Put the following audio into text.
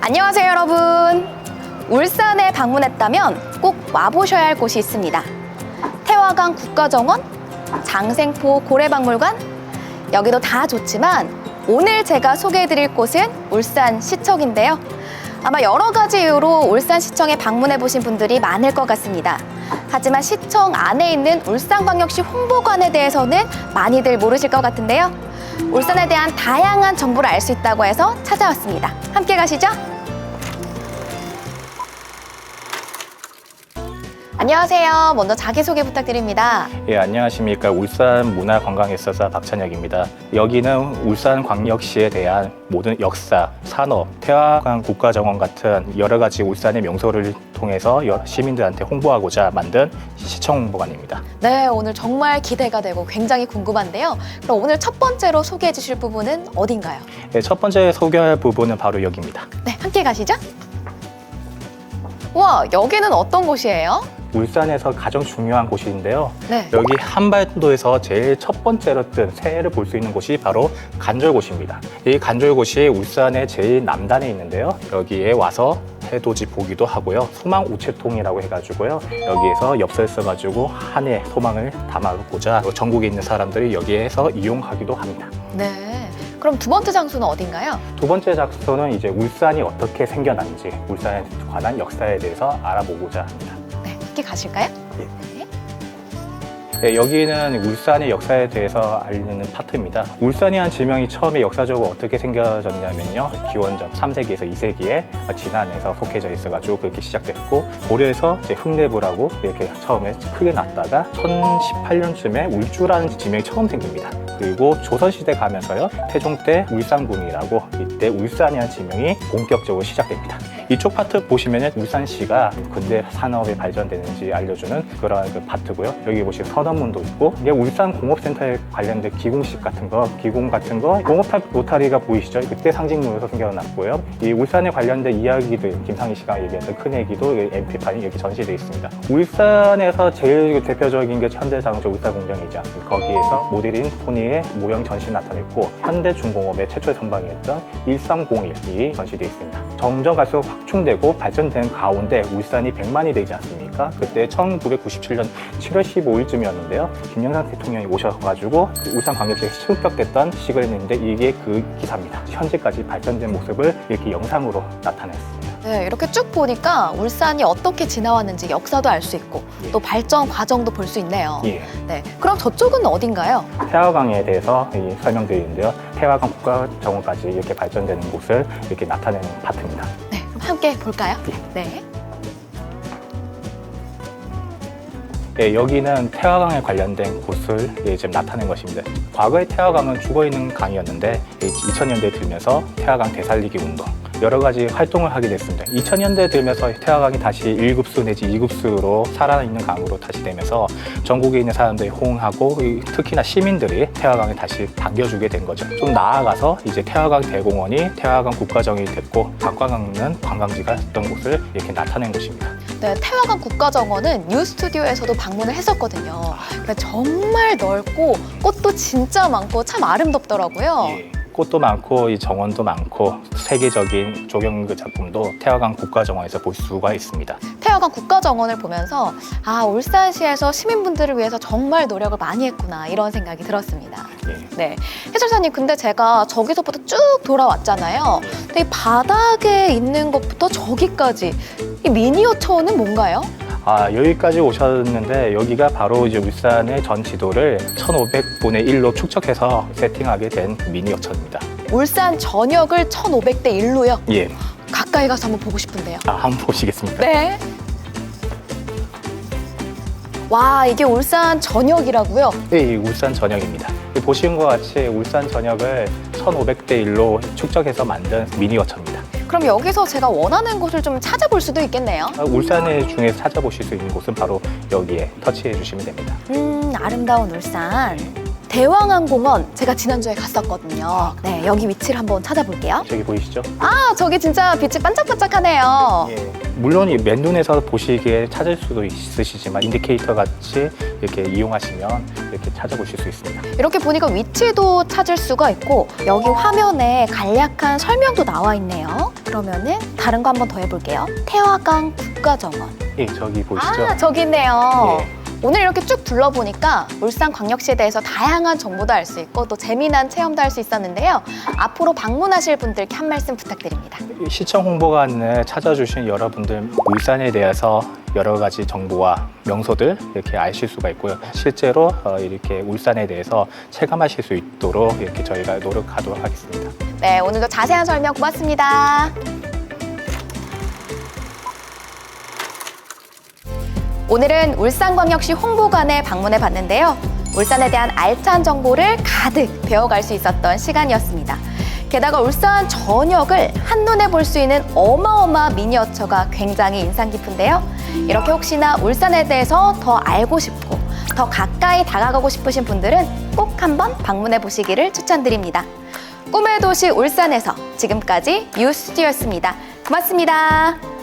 안녕하세요, 여러분. 울산에 방문했다면 꼭 와보셔야 할 곳이 있습니다. 태화강 국가정원, 장생포 고래박물관, 여기도 다 좋지만 오늘 제가 소개해드릴 곳은 울산시청인데요. 아마 여러 가지 이유로 울산시청에 방문해 보신 분들이 많을 것 같습니다. 하지만 시청 안에 있는 울산광역시 홍보관에 대해서는 많이들 모르실 것 같은데요. 울산에 대한 다양한 정보를 알 수 있다고 해서 찾아왔습니다. 함께 가시죠. 안녕하세요. 먼저 자기소개 부탁드립니다. 예, 안녕하십니까. 울산문화관광회사사 박찬혁입니다. 여기는 울산광역시에 대한 모든 역사, 산업, 태화강 국가정원 같은 여러 가지 울산의 명소를 통해서 시민들한테 홍보하고자 만든 시청 홍보관입니다. 네, 오늘 정말 기대가 되고 굉장히 궁금한데요. 그럼 오늘 첫 번째로 소개해 주실 부분은 어딘가요? 예, 첫 번째 소개할 부분은 바로 여기입니다. 네, 함께 가시죠. 와, 여기는 어떤 곳이에요? 울산에서 가장 중요한 곳인데요. 네. 여기 한반도에서 제일 첫 번째로 뜬 새해를 볼 수 있는 곳이 바로 간절곶입니다. 이 간절곶이 울산의 제일 남단에 있는데요. 여기에 와서 해돋이 보기도 하고요. 소망 우체통이라고 해가지고요. 여기에서 엽서를 써가지고 한 해 소망을 담아보고자 전국에 있는 사람들이 여기에서 이용하기도 합니다. 네. 그럼 두 번째 장소는 어딘가요? 두 번째 장소는 이제 울산이 어떻게 생겨났는지, 울산에 관한 역사에 대해서 알아보고자 합니다. 네, 함께 가실까요? 예. 네. 네, 여기는 울산의 역사에 대해서 알리는 파트입니다. 울산이란 지명이 처음에 역사적으로 어떻게 생겨졌냐면요. 기원전 3세기에서 2세기에 진안에서 속해져 있어가지고 그렇게 시작됐고, 고려에서 이제 흑내부라고 이렇게 처음에 크게 났다가 1018년쯤에 울주라는 지명이 처음 생깁니다. 그리고 조선시대 가면서요, 태종 때 울산군이라고 이때 울산이라는 지명이 본격적으로 시작됩니다. 이쪽 파트 보시면은 울산시가 근대 산업이 발전되는지 알려주는 그런 그 파트고요. 여기 보시면 선언문도 있고, 이게 울산공업센터에 관련된 기공식 같은 거, 기공 같은 거, 공업탑 로타리가 보이시죠? 그때 상징물로서 생겨났고요. 이 울산에 관련된 이야기들, 김상희 씨가 얘기했던 큰 얘기도 MP판이 이렇게 전시되어 있습니다. 울산에서 제일 대표적인 게 현대자동차 울산공장이지 않습니까? 거기에서 모델인 포니의 모형 전시 나타냈고, 현대중공업의 최초의 선방이었던 1301이 전시되어 있습니다. 점점 갈수록 확충되고 발전되는 가운데 울산이 100만이 되지 않습니까? 그때 1997년 7월 15일쯤이었는데요. 김영삼 대통령이 오셔가지고 울산광역시에 승격됐던 시기를 했는데 이게 그 기사입니다. 현재까지 발전된 모습을 이렇게 영상으로 나타냈습니다. 네, 이렇게 쭉 보니까 울산이 어떻게 지나왔는지 역사도 알 수 있고 예. 또 발전 과정도 볼 수 있네요. 예. 네, 그럼 저쪽은 어딘가요? 태화강에 대해서 설명드리는데요. 태화강 국가정원까지 이렇게 발전되는 곳을 이렇게 나타내는 파트입니다. 네, 그럼 함께 볼까요? 예. 네. 예, 여기는 태화강에 관련된 곳을 지금 나타낸 것입니다. 과거의 태화강은 죽어있는 강이었는데 2000년대에 들면서 태화강 되살리기 운동, 여러 가지 활동을 하게 됐습니다. 2000년대에 들면서 태화강이 다시 1급수 내지 2급수로 살아있는 강으로 다시 되면서 전국에 있는 사람들이 호응하고 특히나 시민들이 태화강에 다시 당겨주게 된 거죠. 좀 나아가서 이제 태화강 대공원이 태화강 국가정원이 됐고, 관광하는 관광지가 됐던 곳을 이렇게 나타낸 곳입니다. 네, 태화강 국가정원은 뉴스튜디오에서도 방문을 했었거든요. 근데 정말 넓고 꽃도 진짜 많고 참 아름답더라고요. 예. 꽃도 많고 이 정원도 많고 세계적인 조경그 작품도 태화강 국가정원에서 볼 수가 있습니다. 태화강 국가정원을 보면서 아, 울산시에서 시민분들을 위해서 정말 노력을 많이 했구나 이런 생각이 들었습니다. 예. 네, 해설사님, 근데 제가 저기서부터 쭉 돌아왔잖아요. 근데 이 바닥에 있는 것부터 저기까지 이 미니어처는 뭔가요? 여기까지 오셨는데 여기가 바로 이제 울산의 전 지도를 1500분의 1로 축적해서 세팅하게 된 미니어처입니다. 울산 전역을 1500대 1로요? 예. 가까이 가서 한번 보고 싶은데요. 한번 보시겠습니까? 네. 와, 이게 울산 전역이라고요? 예, 이 울산 전역입니다. 보시는 것 같이 울산 전역을 1500대 1로 축적해서 만든 미니어처입니다. 그럼 여기서 제가 원하는 곳을 좀 찾아볼 수도 있겠네요. 울산의 중에서 찾아보실 수 있는 곳은 바로 여기에 터치해 주시면 됩니다. 아름다운 울산. 대왕항공원, 제가 지난주에 갔었거든요. 네, 여기 위치를 한번 찾아볼게요. 저기 보이시죠? 아, 저기 진짜 빛이 반짝반짝하네요. 예. 물론 이 맨눈에서 보시기에 찾을 수도 있으시지만 인디케이터 같이 이렇게 이용하시면 이렇게 찾아보실 수 있습니다. 이렇게 보니까 위치도 찾을 수가 있고 여기 화면에 간략한 설명도 나와 있네요. 그러면은 다른 거 한번 더 해볼게요. 태화강 국가정원. 예, 저기 보이시죠? 아, 저기 있네요. 예. 오늘 이렇게 쭉 둘러보니까 울산광역시에 대해서 다양한 정보도 알 수 있고 또 재미난 체험도 할 수 있었는데요. 앞으로 방문하실 분들께 한 말씀 부탁드립니다. 시청 홍보관을 찾아주신 여러분들 울산에 대해서 여러 가지 정보와 명소들 이렇게 아실 수가 있고요. 실제로 이렇게 울산에 대해서 체감하실 수 있도록 이렇게 저희가 노력하도록 하겠습니다. 네, 오늘도 자세한 설명 고맙습니다. 오늘은 울산광역시 홍보관에 방문해 봤는데요. 울산에 대한 알찬 정보를 가득 배워갈 수 있었던 시간이었습니다. 게다가 울산 전역을 한눈에 볼 수 있는 어마어마한 미니어처가 굉장히 인상 깊은데요. 이렇게 혹시나 울산에 대해서 더 알고 싶고 더 가까이 다가가고 싶으신 분들은 꼭 한번 방문해 보시기를 추천드립니다. 꿈의 도시 울산에서 지금까지 유스튜디오였습니다. 고맙습니다.